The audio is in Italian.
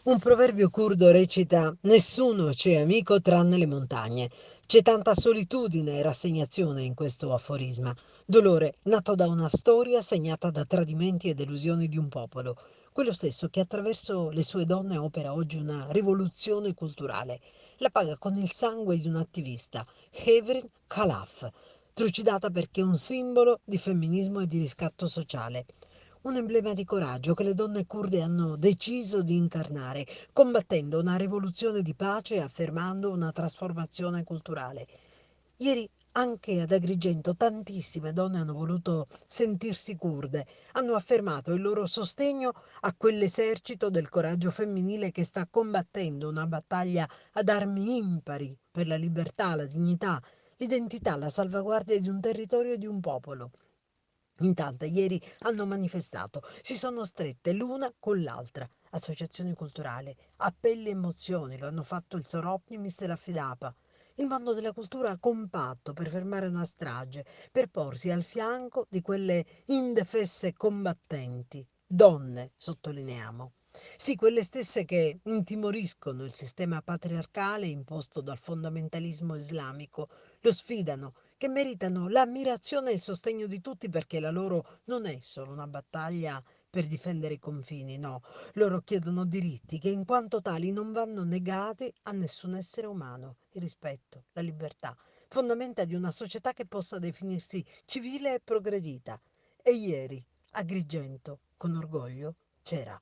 Un proverbio curdo recita: nessuno c'è amico tranne le montagne. C'è tanta solitudine e rassegnazione in questo aforisma, dolore nato da una storia segnata da tradimenti e delusioni di un popolo, quello stesso che attraverso le sue donne opera oggi una rivoluzione culturale. La paga con il sangue di un'attivista, Hevrin Khalaf, trucidata perché un simbolo di femminismo e di riscatto sociale. Un emblema di coraggio che le donne curde hanno deciso di incarnare, combattendo una rivoluzione di pace e affermando una trasformazione culturale. Ieri anche ad Agrigento tantissime donne hanno voluto sentirsi kurde, hanno affermato il loro sostegno a quell'esercito del coraggio femminile che sta combattendo una battaglia ad armi impari per la libertà, la dignità, l'identità, la salvaguardia di un territorio e di un popolo. In tante ieri hanno manifestato, si sono strette l'una con l'altra. Associazioni culturali, appelli e emozioni, lo hanno fatto il Sor Optimist e la Fidapa. Il mondo della cultura compatto per fermare una strage, per porsi al fianco di quelle indefesse combattenti, donne, sottolineiamo. Sì, quelle stesse che intimoriscono il sistema patriarcale imposto dal fondamentalismo islamico, lo sfidano, che meritano l'ammirazione e il sostegno di tutti perché la loro non è solo una battaglia per difendere i confini, no, loro chiedono diritti che in quanto tali non vanno negati a nessun essere umano, il rispetto, la libertà, fondamenta di una società che possa definirsi civile e progredita. E ieri, a Agrigento, con orgoglio, c'era